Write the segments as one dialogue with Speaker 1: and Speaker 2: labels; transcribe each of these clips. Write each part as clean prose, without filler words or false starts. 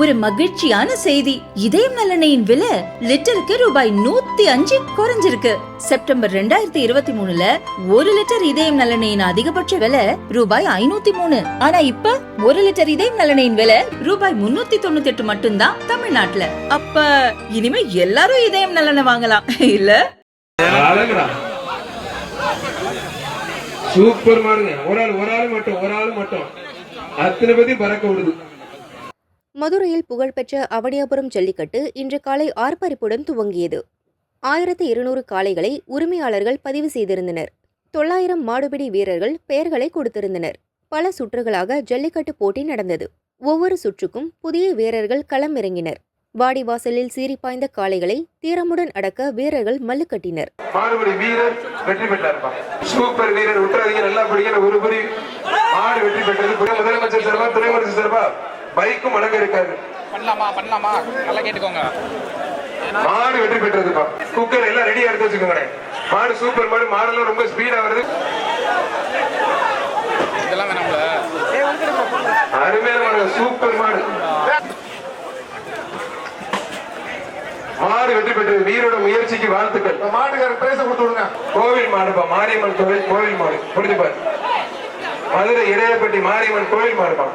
Speaker 1: ஒரு மகிழ்ச்சியான செய்தி. இதயம் நல்லெண்ணெயின் விலை லிட்டருக்கு ரூபாய் 105 குறைஞ்சிருக்கு. செப்டம்பர் 2023ல 1 லிட்டர் இதயம் நல்லெண்ணெயின் அதிகபட்ச விலை ரூபாய் 503. ஆனா இப்ப 1 லிட்டர் இதயம் நல்லெண்ணெயின் விலை ரூபாய் 398 மட்டும்தான் தமிழ்நாட்டுல. அப்ப இனிமே எல்லாரும் இதயம் நல்லெண்ணெய் வாங்கலாம் இல்ல?
Speaker 2: சூப்பர் மாடுங்க. ஒரு ஆள் மட்டும் அத்தனை பத்தி பறக்க விடுது.
Speaker 3: மதுரையில் புகழ்பெற்ற அவனியாபுரம் ஜல்லிக்கட்டு இன்று காலை ஆர்ப்பரிப்புடன் துவங்கியது. 1200 காளைகளை உரிமையாளர்கள் பதிவு செய்திருந்தனர். 900 மாடுபிடி வீரர்கள் பெயர்களை கொடுத்திருந்தனர். பல சுற்றுகளாக ஜல்லிக்கட்டு போட்டி நடந்தது. ஒவ்வொரு சுற்றுக்கும் புதிய வீரர்கள் களம் இறங்கினர். வாடிவாசலில் சீறி பாய்ந்த காளைகளை தீரமுடன் அடக்க வீரர்கள் மல்லு கட்டினர்.
Speaker 2: மாடுபிடி வீரர் வெற்றி பெற்றார். சூப்பர் வீரர் உற்றாதீங்க, நல்லா படிக்கிற ஒரு புரி மாடு வெற்றி பெற்றது. முதலமைச்சர் சார்பா, துணை முதலமைச்சர் சார்பா பைக்கும் வழங்க இருக்காரு.
Speaker 4: பண்ணலாமா நல்லா கேட்டுக்கோங்க.
Speaker 2: மாடு வெற்றி பெற்றதுப்பா. குக்கர் எல்லாம் ரெடியா எடுத்து வச்சுக்கோங்க. மாடு சூப்பர் மாடு. மாடெல்லாம் ரொம்ப ஸ்பீடா வருது.
Speaker 4: இதெல்லாம் வேணாம்ல.
Speaker 2: அருமையான மாடு, சூப்பர் மாடு. மாடு வெற்றி பெற்றது. வீரோட முயற்சிக்கு வாழ்த்துக்கள். மாடுகாரர் பேச கொடுத்து விடுங்க. கோவில் மாடுப்பா, மாரியம்மன் கோவில் மாடு. புரிஞ்சு பாரு, மதுரை இடையப்பட்டி மாரியம்மன் கோவில் மாடுப்பா.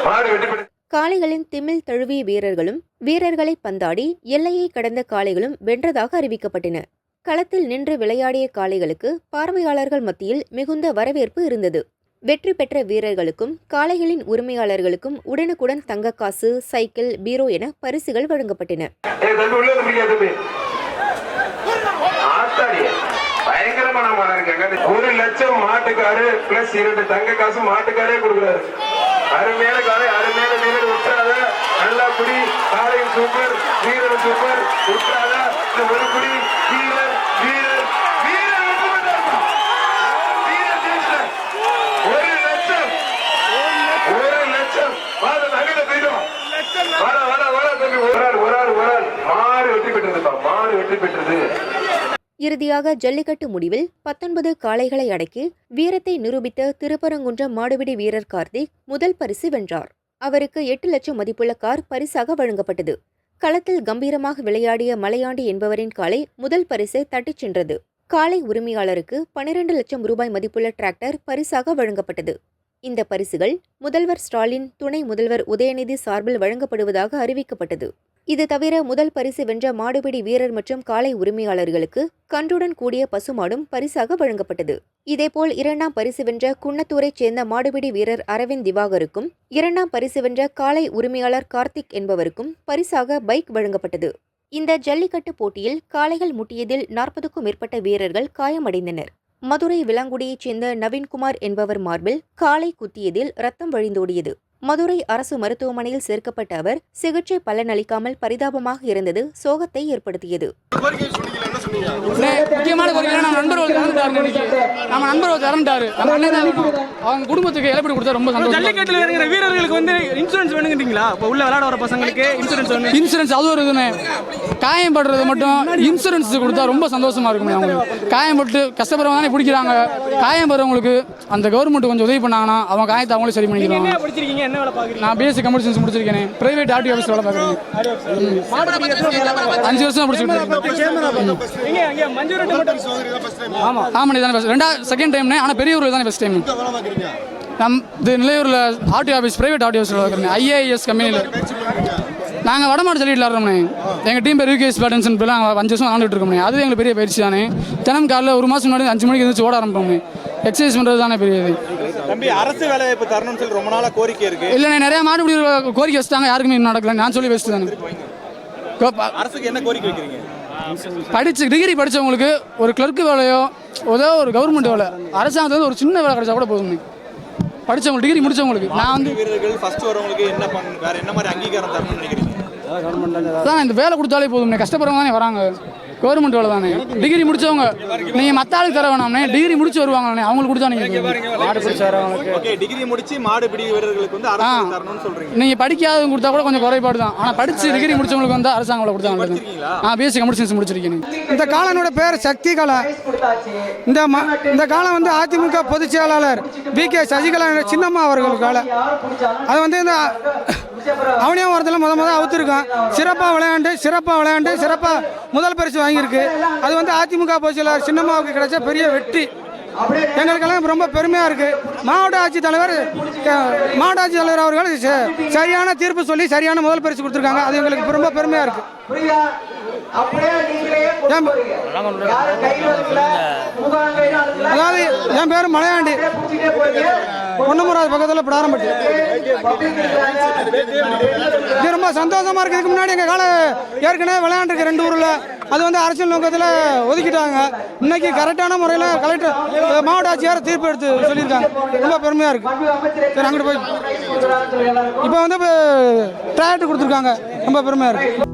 Speaker 2: மாடு வெற்றி பெற்றது.
Speaker 3: காளைகளின் திமில் தழுவிய வீரர்களும் வீரர்களை பந்தாடி எல்லையை கடந்த காளைகளும் வென்றதாக அறிவிக்கப்பட்டன. களத்தில் நின்று விளையாடிய காளைகளுக்கு பார்வையாளர்கள் மத்தியில் மிகுந்த வரவேற்பு இருந்தது. வெற்றி பெற்ற வீரர்களுக்கும் காளைகளின் உரிமையாளர்களுக்கும் உடனுக்குடன் தங்கக்காசு, சைக்கிள், பீரோ என பரிசுகள் வழங்கப்பட்டன.
Speaker 2: பயங்கரமான மாடு இருக்காங்க. 1 லட்சம் மாட்டுக்காரு பிளஸ் 2 தங்க காசு மாட்டுக்காரே கொடுக்குறாரு. அருமையான காலை, அருமையான வீரர். உற்றாத நல்லா குடி. காலையும் சூப்பர், வீரர் சூப்பர். உற்றாத ஒரு குடி. வீரர் வீரர் வீரர் 1 லட்சம் நகை போயிடும். மாடு வெற்றி பெற்றது. மாடு வெற்றி பெற்றது.
Speaker 3: இறுதியாக ஜல்லிக்கட்டு முடிவில் 19 காளைகளை அடக்கி வீரத்தை நிரூபித்த திருப்பரங்குன்றம் மாடுபிடி வீரர் கார்த்திக் முதல் பரிசு வென்றார். அவருக்கு 8 லட்சம் மதிப்புள்ள கார் பரிசாக வழங்கப்பட்டது. களத்தில் கம்பீரமாக விளையாடிய மலையாண்டி என்பவரின் காளை முதல் பரிசை தட்டிச் சென்றது. காளை உரிமையாளருக்கு 12 லட்சம் ரூபாய் மதிப்புள்ள டிராக்டர் பரிசாக வழங்கப்பட்டது. இந்த பரிசுகள் முதல்வர் ஸ்டாலின், துணை முதல்வர் உதயநிதி சார்பில் வழங்கப்படுவதாக அறிவிக்கப்பட்டது. இது தவிர முதல் பரிசு வென்ற மாடுபிடி வீரர் மற்றும் காளை உரிமையாளர்களுக்கு கன்றுடன் கூடிய பசுமாடும் பரிசாக வழங்கப்பட்டது. இதேபோல் 2ஆம் பரிசு வென்ற குன்னத்தூரைச் சேர்ந்த மாடுபிடி வீரர் அரவிந்த் திவாகருக்கும் 2ஆம் பரிசு வென்ற காளை உரிமையாளர் கார்த்திக் என்பவருக்கும் பரிசாக பைக் வழங்கப்பட்டது. இந்த ஜல்லிக்கட்டு போட்டியில் காளைகள் முட்டியதில் 40க்கும் மேற்பட்ட வீரர்கள் காயமடைந்தனர். மதுரை விலாங்குடியைச் சேர்ந்த நவீன்குமார் என்பவர் மார்பில் காளை குத்தியதில் ரத்தம் வழிந்தோடியது. மதுரை அரசு மருத்துவமனையில் சேர்க்கப்பட்ட அவர் சிகிச்சை பலனளிக்காமல் பரிதாபமாக இருந்தது சோகத்தை ஏற்படுத்தியது.
Speaker 5: முக்கியமான கோரிக்கை, நம்ம நண்பர் இறந்துட்டாரு. அவங்க குடும்பத்துக்கு இழப்பீடு கொடுத்தா ரொம்ப சந்தோஷம்.
Speaker 6: ஜல்லிக்கட்டுல இருக்கிற வீரர்களுக்கு வந்து இன்சூரன்ஸ் வேணுங்கிறீங்களா? இப்போ உள்ள விளையாட வர பசங்களுக்கு
Speaker 5: இன்சூரன்ஸ் அது ஒரு இதுன்னு காயம் படுறது மட்டும் இன்சூரன்ஸ் கொடுத்தா ரொம்ப சந்தோஷமா இருக்கும். அவங்களுக்கு காயம் பட்டு கஷ்டப்படுறவங்க தானே பிடிக்கிறாங்க. காயம் படுறவங்களுக்கு அந்த கவர்மெண்ட் கொஞ்சம் உதவி பண்ணாங்கன்னா அவங்க காயத்தை அவங்களே சரி பண்ணிக்கிறாங்க. நான் பிஎஸ்சி கம்ப்யூட்டர் சயின்ஸ் முடிச்சிருக்கேன். பிரைவேட் ஆர்டிஓ ஆஃபீஸ் வேலை பார்க்குறேன். 5 வருஷம் முடிச்சிருக்கேன். Second time. ஆனால் பெரியவர்கள் தானே ஃபர்ஸ்ட் டைம். இது நிலையூரில் RTO office, private RTO office பார்க்குறேன். ஐஏஎஸ் கம்பெனியில் நாங்கள் வடமாடு சொல்லிட்டு விளாட்றோம்னே. எங்கள் டீம் பேர் யூகேஎஸ் பேட்டன்ஸ். இப்போலாம் 5 வருஷம் விளாண்டுட்டு இருக்கோம்னே. அதுவே எங்களுக்கு பெரிய பயிற்சி தானே. தினம் காலையில் 1 மாதம் முன்னாடி 5 மணிக்கு எழுந்திரிச்சு ஓட ஆரம்பிப்போம். எக்ஸசைஸ் பண்ணுறது தானே பெரியது.
Speaker 7: தம்பி, அரசு வேலை வாய்ப்பு தரணும்னு சொல்லி ரொம்ப நாளாக கோரிக்கை இருக்கு.
Speaker 5: இல்லைண்ணே, நிறைய மாடுபிடி கோரிக்கை வச்சுட்டாங்க. யாருக்குமே இன்னும் நடக்கல. நான் சொல்லி வச்சுட்டு தானே.
Speaker 7: அரசுக்கு என்ன கோரிக்கை வைக்கிறீங்க?
Speaker 5: டிகிரி படித்தவங்களுக்கு ஒரு கிளர்க்கு வேலையோ ஏதோ ஒரு கவர்மெண்ட் வேலை, அரசாங்கத்தில் ஒரு சின்ன வேலை கிடைச்சா கூட போதும். படித்தவங்களுக்கு, டிகிரி முடித்தவங்களுக்கு. நான் வந்து
Speaker 7: வீரர்கள் ஃபர்ஸ்ட் வரவங்களுக்கு வேற என்ன மாதிரி அங்கீகாரம் தரணும்னு நினைக்கிறீங்க?
Speaker 5: அதான் இந்த வேலை கொடுத்தாலே போதும். கஷ்டப்படுறவங்க தானே வராங்க. கவர்மெண்ட் வேலை தானே. டிகிரி முடிச்சவங்க நீங்கள் மற்ற ஆளுக்கு தர வேணாம்னே. டிகிரி முடிச்சு வருவாங்களே, அவங்களுக்கு கொடுத்தா நீங்கள்
Speaker 7: டிகிரி முடிச்சு மாடுபிடி வீரர்களுக்கு வந்து அரசு தரணும்னு சொல்றீங்க.
Speaker 5: நீங்கள் படிக்காதவங்க கொடுத்தா கூட கொஞ்சம் குறைபாடு தான். ஆனால் படிச்சு டிகிரி முடிச்சவங்களுக்கு வந்து அரசாங்கம் கொடுத்தாங்க. பிஎஸ்சி கம்ப்யூட்டர் சயின்ஸ் முடிச்சிருக்கேன்.
Speaker 8: இந்த காலனோட பேர் சக்தி கலா. இந்த காலம் வந்து அதிமுக பொதுச் செயலாளர் வி.கே. சசிகலா சின்னம்மா அவர்கள் காலம். அது வந்து இந்த அவனையும் ஒருத்தர் முத அவுத்துருக்கான். சிறப்பாக விளையாண்டு சிறப்பாக முதல் பரிசு வாங்கியிருக்கு. அது வந்து அதிமுக பொதுச்செயலாளர் சின்னம்மாவுக்கு கிடைச்ச பெரிய வெற்றி. எங்களுக்கெல்லாம் ரொம்ப பெருமையாக இருக்குது. மாவட்ட ஆட்சித்தலைவர் அவர்கள் சரியான தீர்ப்பு சொல்லி சரியான முதல் பரிசு கொடுத்துருக்காங்க. அது எங்களுக்கு ரொம்ப பெருமையாக இருக்குது. அதாவது என் பேர் மலையாண்டி, பொன்னமராஜ் பக்கத்தில் பிடாரம்பட்டி. இது ரொம்ப சந்தோஷமாக இருக்குது. இதுக்கு முன்னாடி எங்கள் ஏற்கனவே விளையாண்டுருக்கு 2 ஊரில். அது வந்து அரசியல் நோக்கத்தில் ஒதுக்கிட்டாங்க. இன்னைக்கு கரெக்டான முறையில் கலெக்டர் மாவட்ட ஆட்சியார் தீர்ப்பு எடுத்து சொல்லியிருக்காங்க. ரொம்ப பெருமையாக இருக்குது. சரி, அங்கிட்டு போய் இப்போ வந்து ட்ராக்டர் கொடுத்துருக்காங்க. ரொம்ப பெருமையாக இருக்குது.